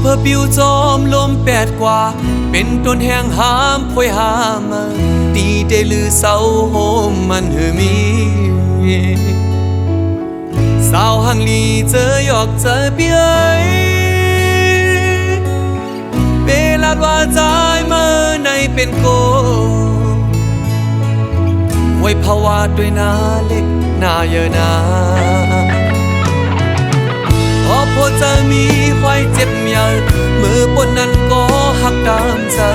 เพื่อปิวจอมลมแปดกว่าเป็นต้นแห่งหามพวยหามาตีได้ลือเศร้าโฮมมันเฮมีสาวหังลีเจอหยอกเจอเปียเวลาว่าใจเมื่อในเป็นโกไว้ภาวะด้วยหน้าเล็กหน้าเยอะนาพอพอจะมีควายเจ็บเมียมือปนนั้นก็หักดามเจอ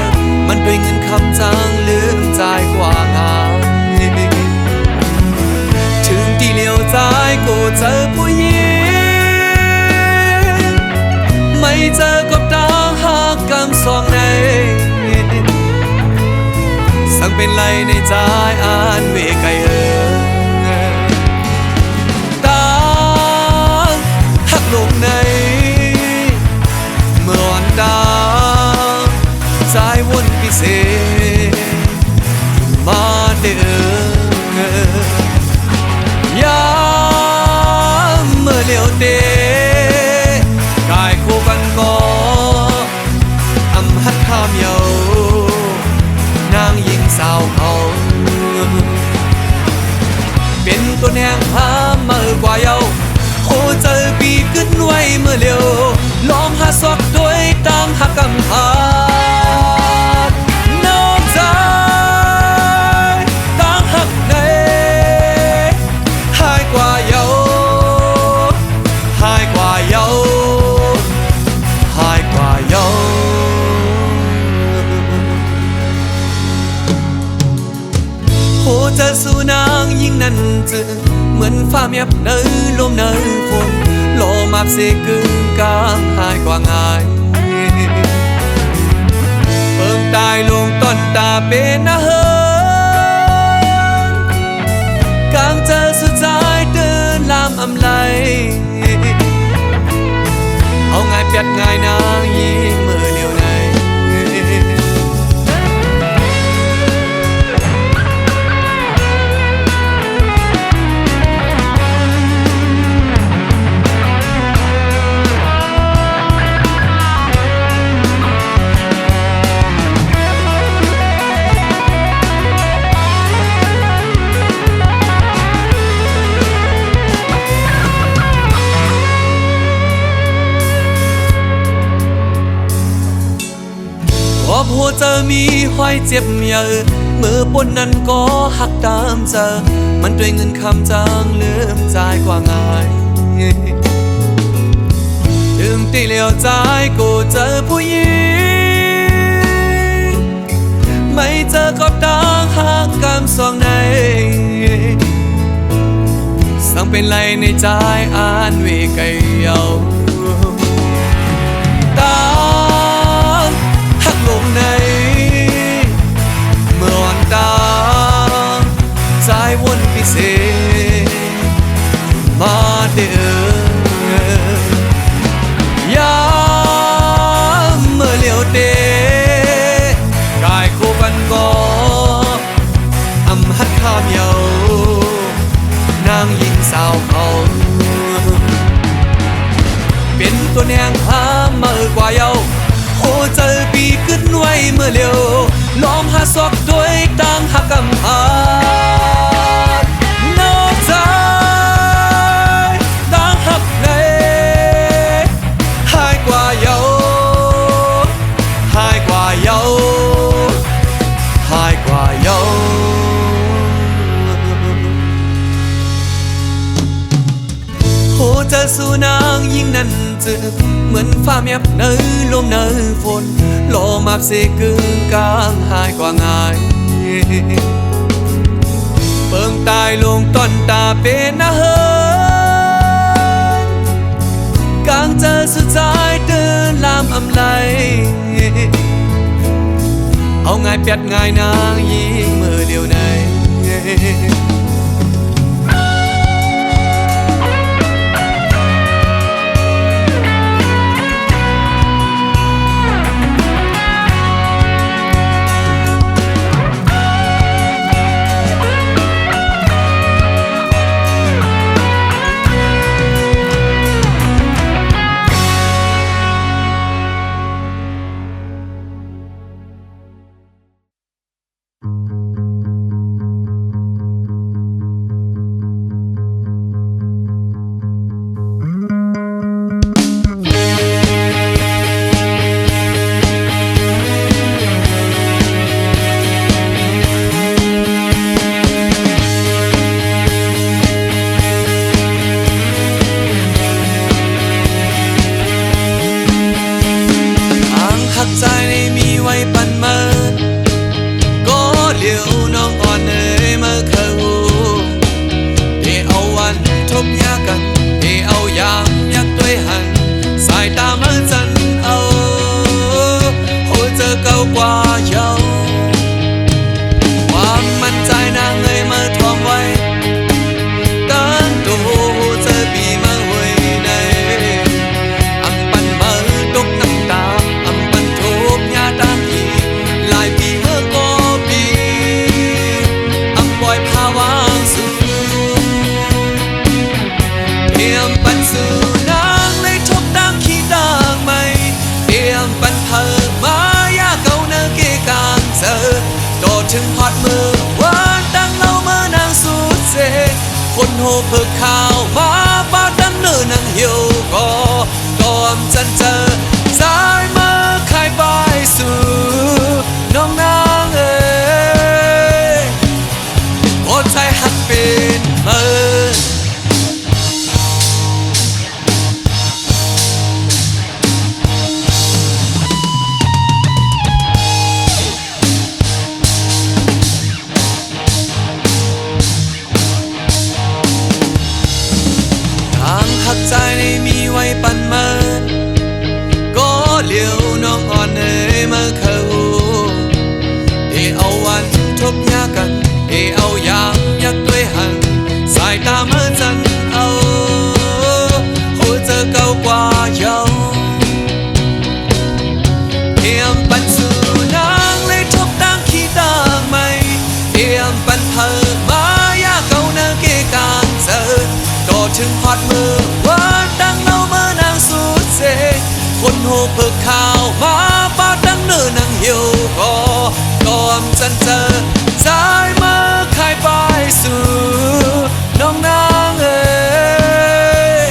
มันด้วยเงินคำจางลืมใจกว่างานถึงที่เลี้ยวใจก็เจอผู้หญิงไม่เจอกับตาหักกำสองในสั่งเป็นไรในใจอ่านเวไกลตาหักลงในเมื่อวันดาใจวนพิเศษมาเด้อยามเมื่อเลี้ยวเตะกายคู่กันก็อำหัดข้ามเยานางหญิงสาวเขาเป็นตัวแนงหาเมื่อกว่าเยาโอ้เจอปีขึ้นไว้เมื่อเร็วลองหาสอกด้วยตั้งหักกำพานอกใจตั้งหักในหายกว่าเยาหายกว่าเยาหายกว่าเยาโอ้เจอสู่นางยิ่งนั้นเจอเหมือนฟ้าเมียบเนยลมเนยฝนโลมาบเสกึ่งกลางหายกว่าง่ายเพิ่งตายลงต้นตาเป็นนะเฮิงกลางเจอสุดใจเดินลามอำไลเอาง่ายเปียดง่ายนางยิ่งเมื่อเลียวในหัวเจอมีห้อยเจ็บเยอะมือปนนั้นก็หักตามเจอมันด้วยเงินคำจางลืมใจกว่าง่ายถึงที่เลี้ยวใจก็เจอผู้หญิงไม่เจอกับตาหักกำสองในสั่งเป็นไรในใจอ่านเวไกเยาตาลงในเมื่อวันตาใจวนพิเศษมาเด้อยามเมื่อเลี้ยวเตะกายคู่กันก็อำหัดข้ามเยานางหญิงสาวเขาเป็นตัวแนงหาเมื่อกว่าเยาโอ้เจอปีขึ้นไว้เมื่อเร็วลองหาสอกด้วยตั้งหักกำพานอกใจตั้งหักในหายกว่าเยาหายกว่าเยาหายกว่าเยาโอ้เจอสู่นางยิ่งนั้นเจอเหมือนฟ้าเมียบเนยลมเนยฝนโลมาบเสกึ่งกลางหายกว่าง่ายเบิ่งตายลงต้นตาเป็นนะเฮิงกลางเจอสุดใจเดินลามอำไลเอาง่ายเปียดง่ายนางยิ่งเมื่อเลียวใน ถึงฮอดมือวันดังเราเมื่อนางสุดเสคนโหเพิกข่าวมาบ้าดังเนื้อนางหิวก็อมจันเจอสายมาขายบายสู่น้องนางเอ๋ยโอดใจหักเป็นเมินหักใจในมีไว้ปันมาก็เหลียวน้องอ่อนเอ๋ยมาเขาเอาวันทบยากันเอายางยักด้วยหันสายตาเมื่อจันเอาหัวเจอเก่ากว่าเยาเทียมปันสู่นางเลยทบดังขี้ต่างไม่เทียมปันเธอมายาเก่าเนื้อเกกางเจอก็ถึงฮอดมือวันดังเราเมื่อนางสุดเสคนโหเพิกข่าวมาป้าดังเนื้อนางหิวก็อมจันเจอสายมาขายบายสู่น้องนางเอ๋ย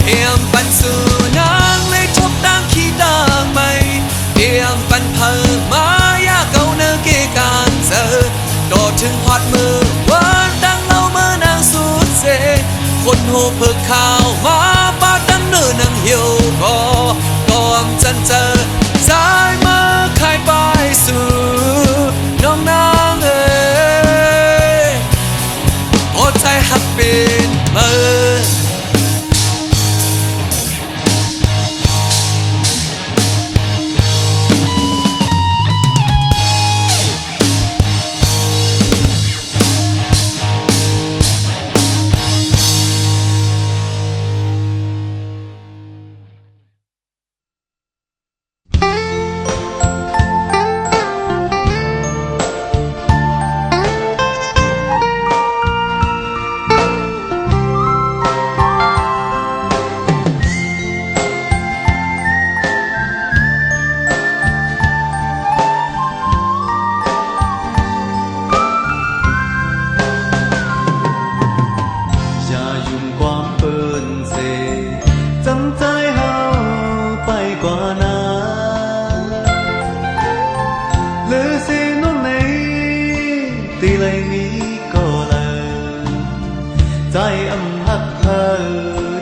เทียมปันสู่นางเลยทบดังขี้ต่างไม่เทียมปันเพิ่มมายาเก่าเนื้อเกกางเจอก็ถึงฮอดมือวันดังเราเมื่อนางสุดเสคนโหเพิกข่าวมาป้าดังเนื้อนางหิวก็อมจันเจอสายมาขายบายสู่น้องนางเอ๋ยโอดใจหักเป็นเมินใจอำหักเธอ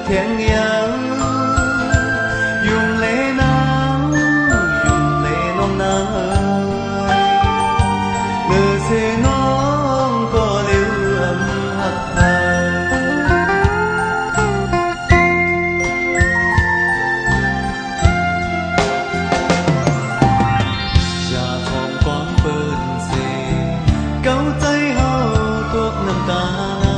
เทียงยังยุ่งเลนางยุ่งเลน้องนางเอ๋ยเมื่อเสียน้องก็เลี้ยวอำหักเธออย่าทองความเปิดเสียเก้าใจเฮาตกน้ำตาย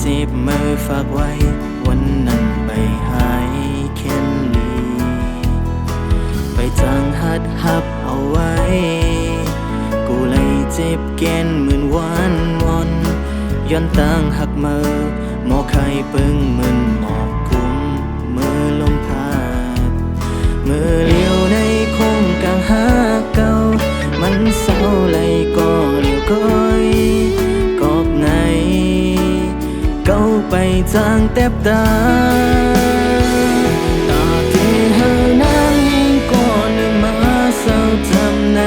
จ็บมือฝากไว้วันนั้นไปหายแค่นลีไปจางหับเอาไว้กูเลยเจ็บแก่นเหมือนวันวอนย้อนตั้งหักมือหมอไข่ปึ้งมึนหมอกกุมมือลมพาดมือเลี้ยวในคงกลางหาเก่ามันเศร้าเลยก็เลี้ยวก้อยกอบไหนเก้าไปจางแทบตาตาที่เฮานางยิงก่อนนึงมาเศร้าจำใน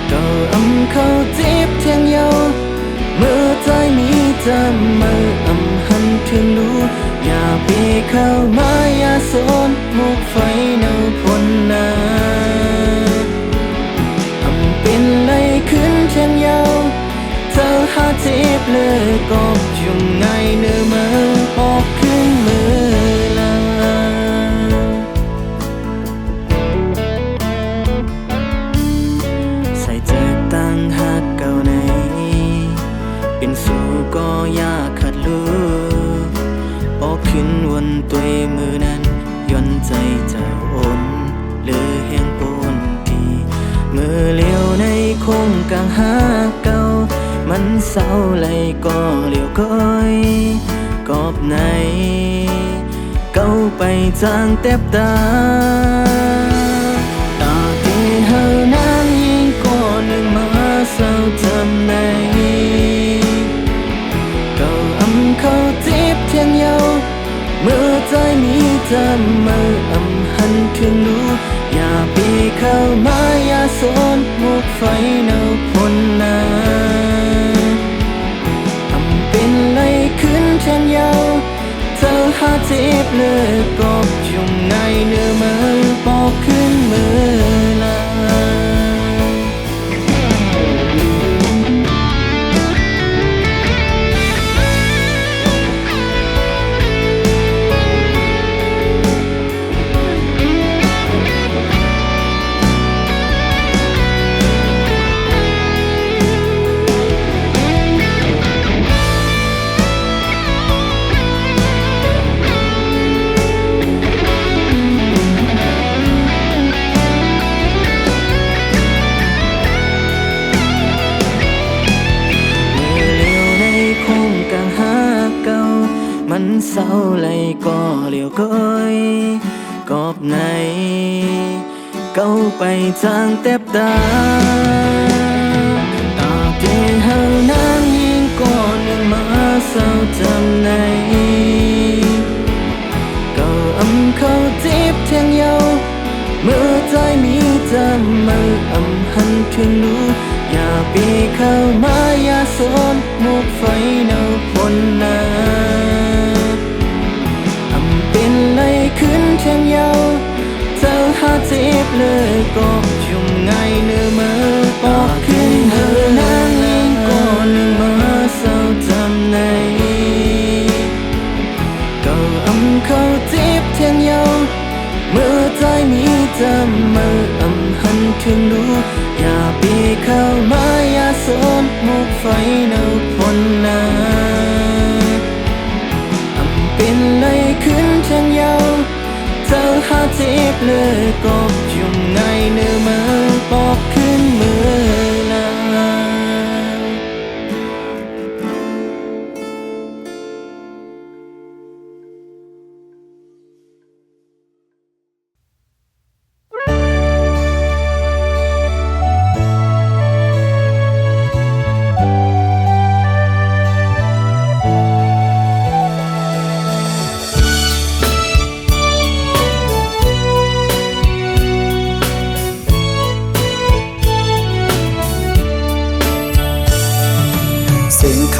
เก่าเข้าจีบเทียงเยาเมื่อใจมีจำมือหันถึงดูอย่าปีเข้ามาอย่าสนมุกไฟเนาพ้นนาเป็นไรขึ้นเทียงเยาเธอหาจีบเลยก็ยุ่งไงเนื้อมือออกขึ้นมือลาใส่เจอตั้งหักเก่าในเป็นสู่ก็ยากขัดลูออกขึ้นวันตัวมือนั้นย้อนใจเจ้าอ่อนหรือแห่งปนทีมือเลี้ยวในคงกลางหาเก่ามันเศร้าเลยก็เลี้ยวก้อยกอบไหนเก้าไปจางแทบตาตาที่เฮานางยิงก่อนหนึ่งมาเศร้าจำในเก้าเข้าจีบเทียงเยาเมื่อใจมีจำมือหันถึงดูอย่าปีเข้ามาอย่าสนมุกไฟเนาพ้นนาเป็นไรขึ้นเทียงเยาเธอหาจีบเลยก็ยุ่งไงเนื้อมือปอกขึ้นมือลามันเศร้าเลยก็เลี้ยวก้อยกอบไหนเก้าไปจางแทบตาตาเที่เฮานางยิงก่อนหนึ่งมาเศร้าจำในเก้าเข้าจีบเทียงเยาเมื่อใจมีจำมือหันถึงดูอย่าปีเข้ามาอย่าสนมุกไฟเนาพ้นนาเป็นไรขึ้นเทียงเยาเธอหาจีบเลยก็ยุ่งไงเนื้อมือปอกขึ้นเธอนางยิงก่อนหนึ่งมาเศร้าจำในเก่าเข้าจีบเทียงเยาเมื่อใจมีจำมือหันถึงดูอย่าปีเข้ามาอย่าสนมุกไฟเนาพ้นนาเป็นไรขึ้นเทียงเยาเธอหาจีบเลยก็ยุ่งไงเนื้อมือปอกขึ้นมือลา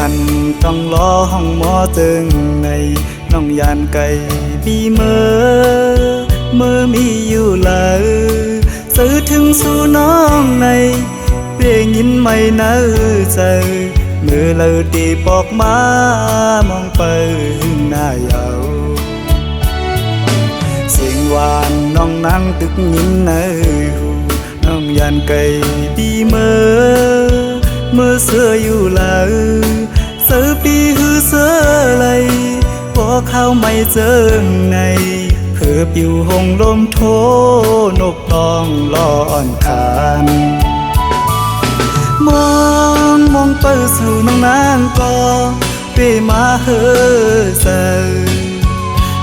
คันต้องรอห้องหมอตึงในน้องยานไก่บีเมื่อมีอยู่เลยซื้อถึงสู่น้องในเปลี่ยนยินไม่เนื้อใจมือเลยตีปอกมามองไปหน้าเยาเสียงหวานน้องนั่งตึกยินในหูน้องยานไก่บีเมื่อเสื้ออยู่เลยซื้อ เสือไหลพอเข้าไม่เจิงในเพื่อปิวหงลมโทนกต้องล่อนคานมองเปิดสู่น้องนางก็เปมาเฮอเซอ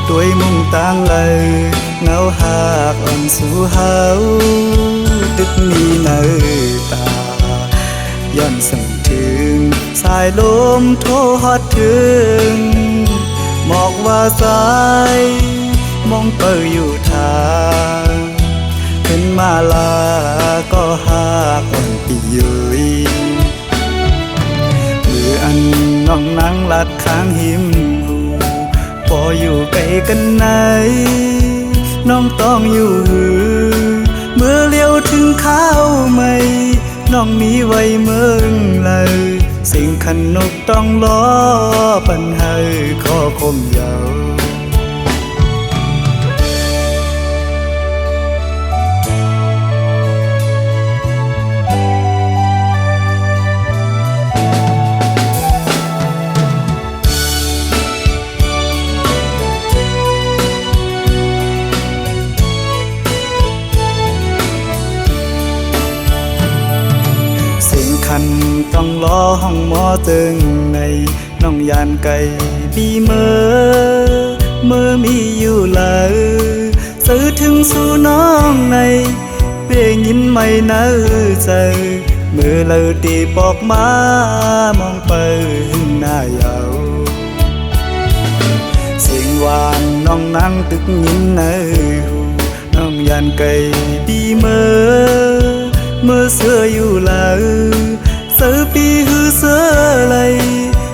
ด้วยมุ่งต่างเลยเงาหากอ่อนสู่เฮาตึกมีเนอตาย้อนส่งถึงสายลมโทฮอดถึงหมอกว่าสายมองเปิดอยู่ทางเป็นมาลาก็หากอ่อนปียุยมืออันน้องนั่งลัดข้างหิมหูพออยู่ไกลกันไหนน้องต้องอยู่หือเมื่อเลี้ยวถึงข้าวไม่น้องมีไว้เมืองเลยสิ่งขันนกต้องล้อปันให้ข้อคมยาวคันต้องล้อห้องหมอตึงในน้องยานไก่บีเมื่อมีอยู่เลยซื้อถึงสู่น้องในเปียยินไม่เนื้อใจเมื่อเลอตีปอกมามองไปหึงหน้ายาวเสียงหวานน้องนั่งตึกยินในหูน้องยานไก่บีเมื่อเสื้ออยู่เลยเสือปีหือเสือไหล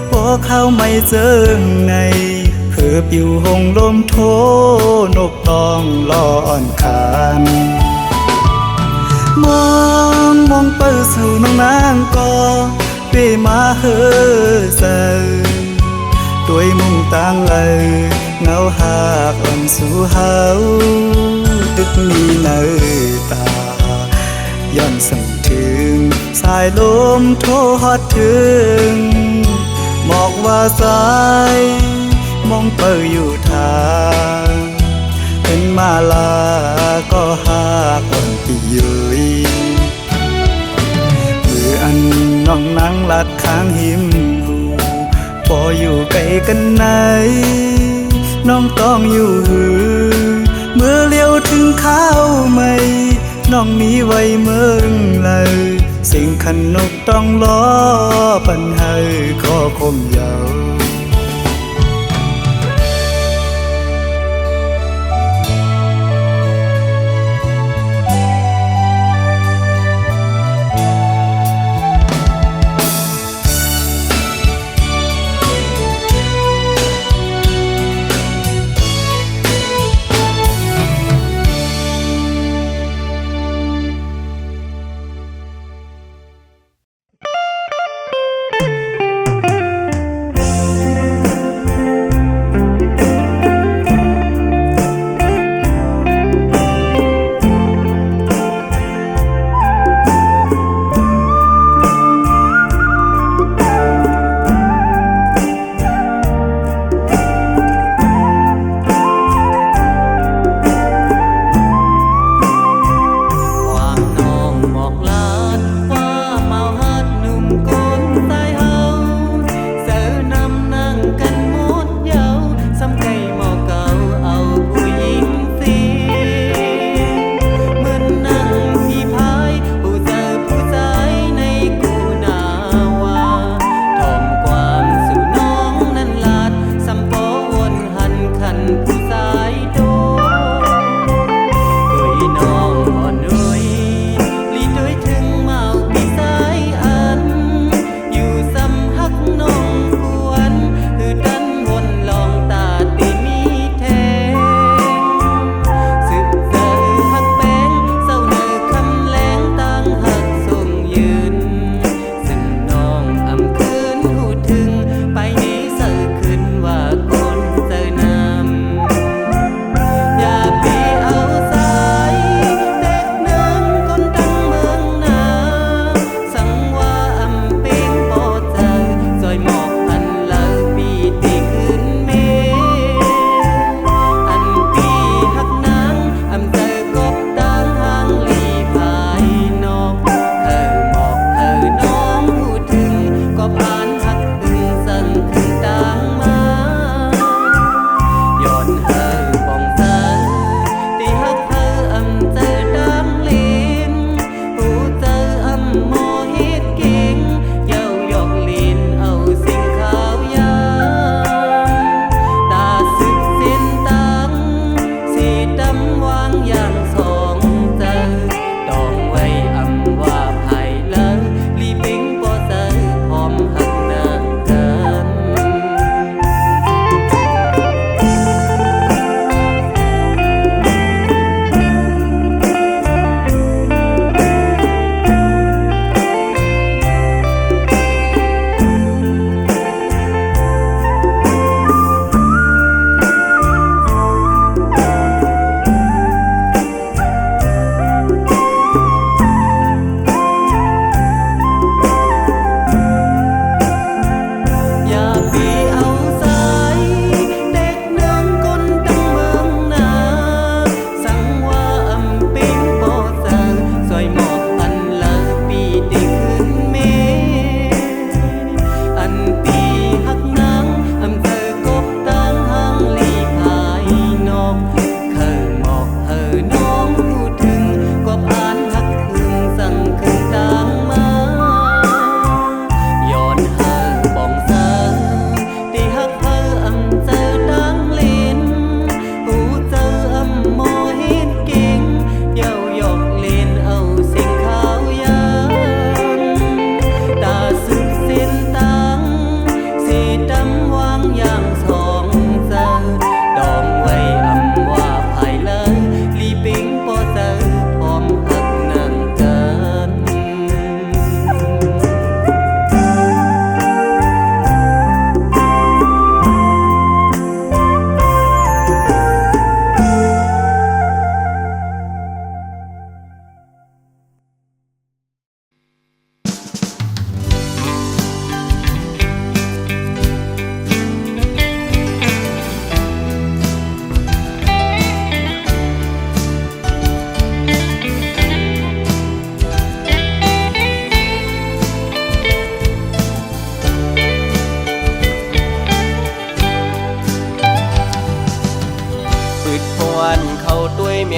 พอเข้าไม่เจิงในเพื่อปิวหงลมโทนกต้องล่อนคานมองเปิดสู่น้องนางก็เปมาเฮอเซอด้วยมุ่งต่างเลยเงาหากอ่อนสู่เฮาตึกมีเนอตาย้อนส่งถึงสายลมโทฮอดถึงหมอกว่าสายมองเปิดอยู่ทางเป็นมาลาก็หากอ่อนปียุยมืออันน้องนั่งลัดข้างหิมหูพออยู่ไกลกันไหนน้องต้องอยู่หือเมื่อเลี้ยวถึงข้าวไม่น้องมีไว้เมืองเลยสิ่งขันนกต้องล้อปันให้ข้อคมยาว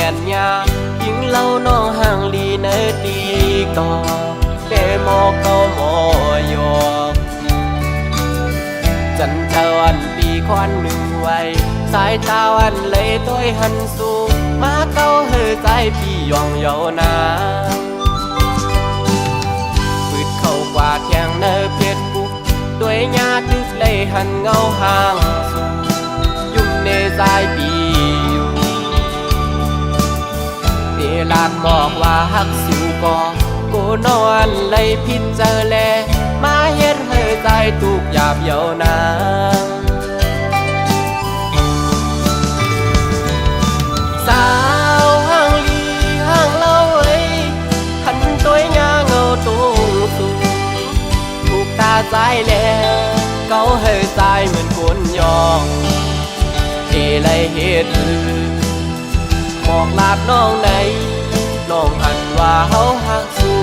ยนยายิงเล่าน้องห่างลีเนตีก่อเดโมเกาหมอยอกจันเจาวันปีควันหนึ่งไว้สายตาวันเลยต้อยหันสู่มาเก้าเฮอใจพี่ยองเยานาปืดเข้ากว่าแข่งเนอเพชรบุกด้วยญาตึกเลยหันเงาห่างสู่ยุ่มเนใจปีอยู่เดลาดบอกว่าหักสิวกอกูนอนเลยพิจเจอแลมาเฮ็ดเฮอใจตุกหยาบเยานาสาวห่างลีห่างเล่าเอ้ยหันตัวยาเงาตรงสูงถูกตาใจแล้วเกาเฮอใจเหมือนคนยองเอเลยเฮ็ดบอกลาดน้องไหนน้องหันว่าเฮาหักสู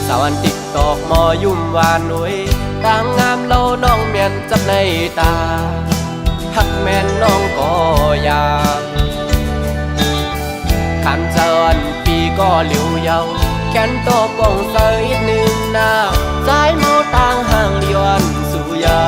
สาวันติ๊กตอกมอยุ่มวานหนุ่ยต่างงามเล่าน้องเมียนจับในตาหักแม่นน้องก็อยากขันเจริญปีก็เหลียวเยาแขนโตกองเสยอีกหนึ่งหน้าใจเมาต่างห่างเลียนสู่เยา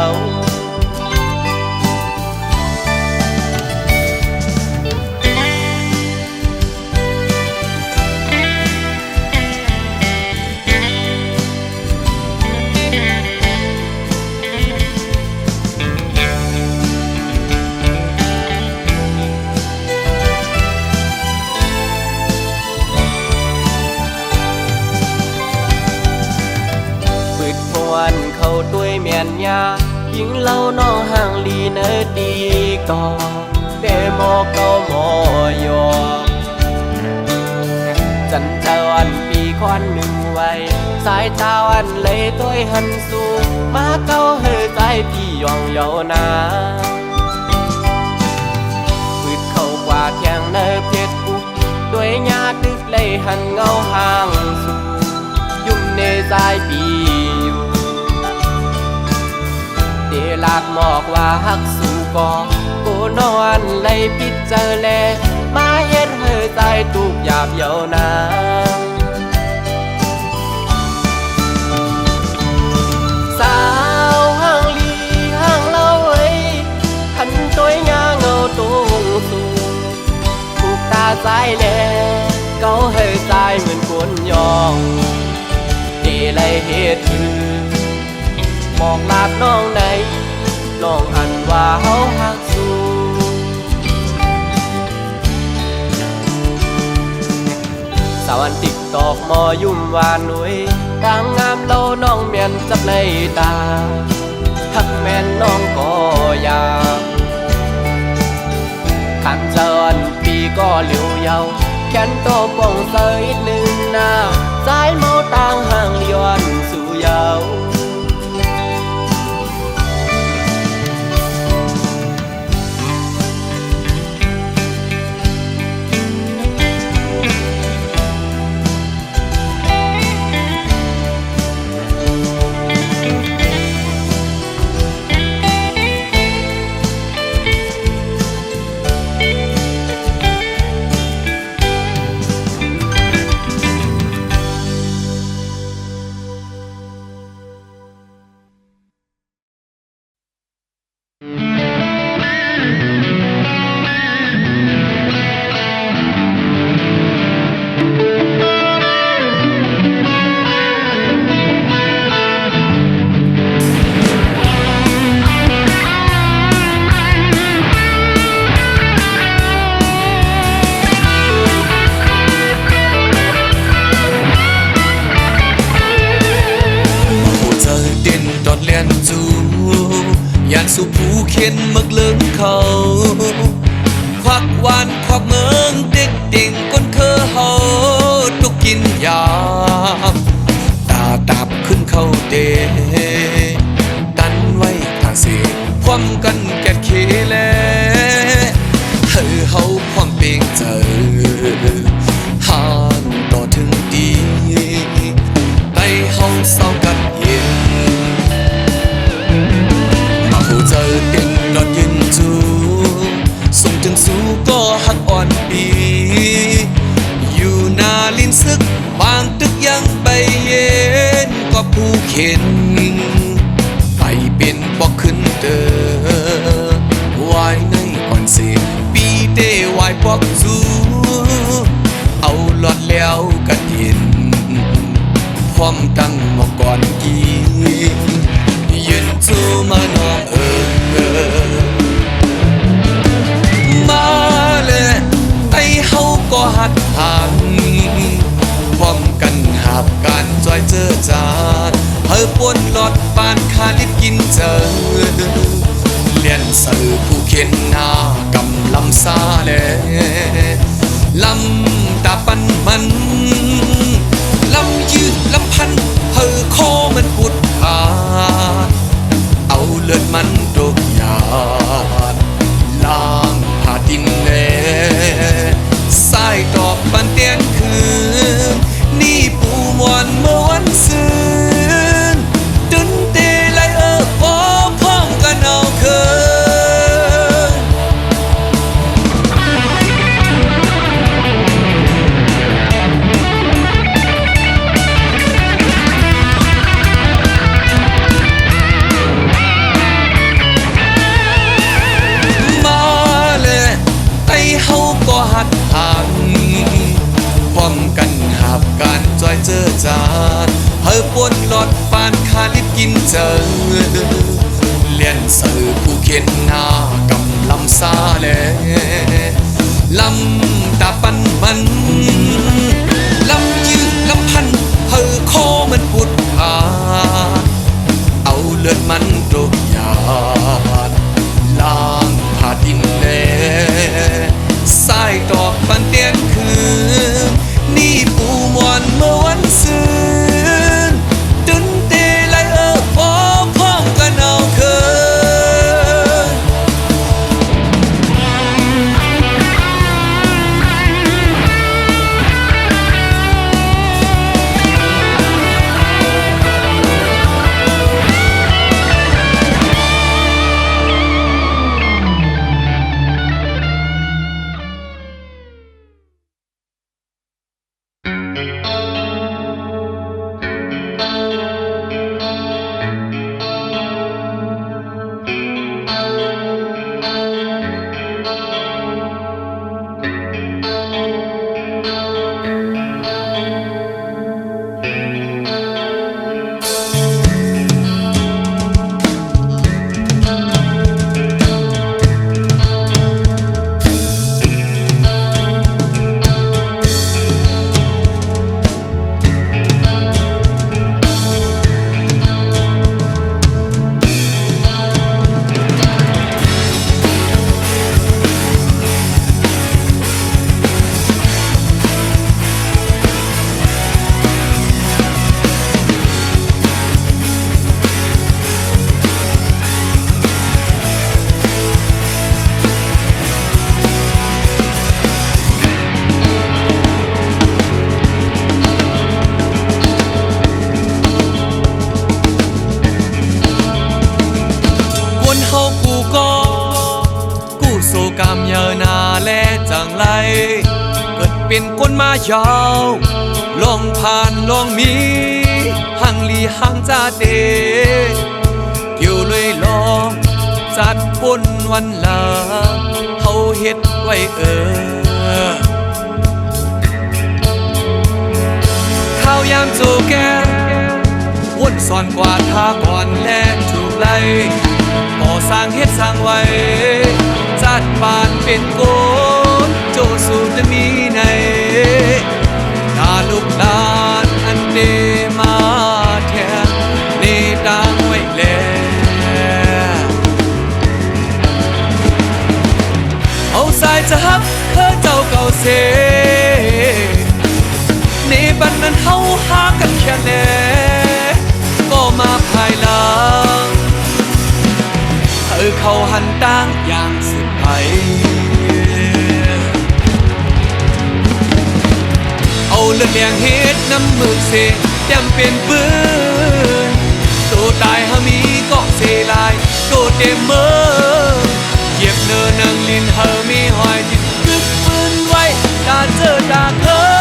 เขาด้วยเมียนยายิงเล่าน้องห่างลีเนดีก่อเดโมเกาหมอยอกจันเจาวันปีควันหนึ่งไว้สายตาวันเลยต้อยหันสู่มาเก้าเฮอใจพี่ยองเยานาปืดเข้ากว่าแข่งเนเพชรบุกด้วยญาตึกเลยหันเงาห่างสู่ยุ่มเนใจปีอยู่เดลาดหมอกว่าหักสู่กอกูนอนเลยพิจเจอแลมาเฮ็ดเฮอใจตุกหยาบเยานาสาวห่างลีห่างเล่าเอ้ยหันตัวยาเงาตรงสูงถูกตาใจแลเกาเฮอใจเหมือนคนยองเดเลยเฮ็ดบอกลาดน้องไหนน้องหันว่าเฮาหักสูสาวันติ๊กตอกมอยุ่มวานหนุ่ยต่างงามเล่าน้องเมียนจับในตาหักแม่นน้องก็อยากขันเจริญปีก็เหลียวเยาแขนโตป่องเสยอีกหนึ่งหน้าสายเมาต่างห่างเลียนสู่เยาย่านสู่ผู้เข็นมักเลิงเขาควักวานควักเมืองเด็กเด่งก้นเคอเฮาตุกกินยาตาตาบขึ้นเข้าเดตันไว้ทางเสียความกันแก่เคแลเฮาความเปงเจอหานต่อถึงดีไต้เฮาเศร้ากับเย็นผู้เจอเต็งนอนยืน ผู้เข็นไปเป็นบอกขึ้นเตอวายในก่อนเสียปีเตวายปอกสูเอาหลอดแล้วกันเห็นพร้อมตั้งหมอกก่อนกินยืนจูมาน้องมาเลยไอ้เฮาก็หัดทางพร้อมกันหาบการจอยเจอจานเฮาปนหลอดปานคาลิดกินเจอเลียนสื่อผู้เข็นหน้ากำลำซาเลลำตาปันมันลำยืดลำพันเฮอคอมันปุดขาดเอาเลือดมันโดกยาดล้างผ้าดินแลสายดอกปันเตียนคืนนี่ปูมวนเมื่อวันซืนดึนเตไลพร้อมกันเอาคืนหัดทางพร้อมกันหาบการจอยเจอจานเฮอปนหลอดปานคาลิดกินเจอเลียนสื่อผู้เข็นหน้ากำลำซาเลลำตาปันมันลำยืดลำพันเฮอคอมันปุดขาดเอาเลือดมันโดกยาดล้างผ้าดินแลสายดอกปันเตียนคืนนี่ปูมวนเมื่อวันซืนดึนเตไลพร้อมกันเอาคืนกามเยอนาและจังไรเกิดเป็นคนมายาวลองผ่านลองมีหังลีหังจาเดเที่ยวเลยลองจัดปนวันลาเฮาเฮ็ดไว้ข้าวยามโจแกวนสอนกว่าท่าก่อนและถูกไล่ก่อสร้างเฮ็ดสร้างไว้จัดบ้านเป็นโกนโจสู่จะมีในตาลูกหลานอันเดมาแทนในต่างไว้แล้วเอาสายจะฮับเธอเจ้าเก่าเสในบันนั้นเฮาหากันแค่แน่ก็มาภายหลังเขาหันต่างอย่างสุดไปเอาเลือดแดงเฮ็ดน้ำมือเสแต้มเป็นปืนตัวตายหามีก็เสลายตัวเต็มมือเหยียบเนินนังลินเฮามีหอยจิตกึกปืนไว้ตาเจอตาเธอ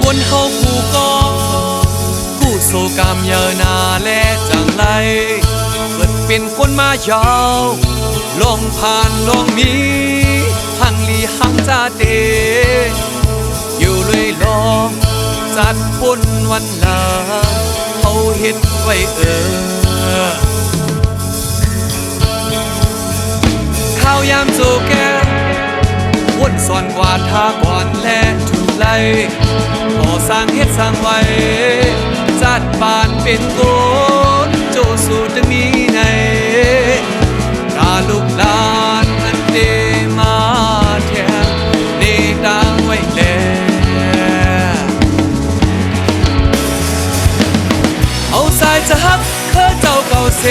วนเฮาคู่ก็กู้โซกามเยอะนาและจังไรเกิดเป็นคนมายาวลองผ่านลองมีหังลีหังจาเดอยู่เลยลองจัดปุ่นวันลาเขาเฮ็ดไว้ข้าวยามโจแกวนสอนกวาดทาก่อนและถูกไล่ก่อสร้างเฮ็ดสร้างไว้จัดบ้านเป็นโกนโจสู่จะมีในกาลูกหลานอันเดมาแทนเนตางไว้แล้วเอาสายจะฮับเคอเจ้าเก่าเส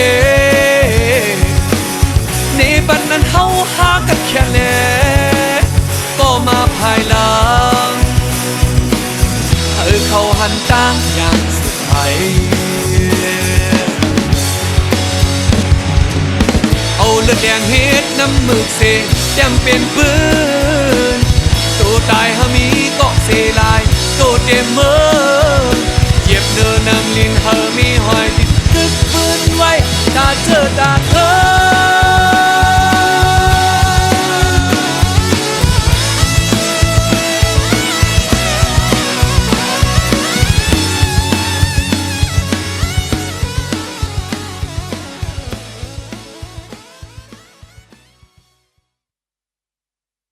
ในบันนั้นเฮาหากันแค่แลก็มาภายหลังเขาหันจ้างอย่างสุดท้ายเอาเลือดแดงเฮ็ดน้ำมือเสแจมเป็นปืนตัวตายหามีก็เสลายตัวเต็มมือเหยียบเนินน้ำลินเฮามีหอยติดตึกปืนไว้ถ้าเจอตา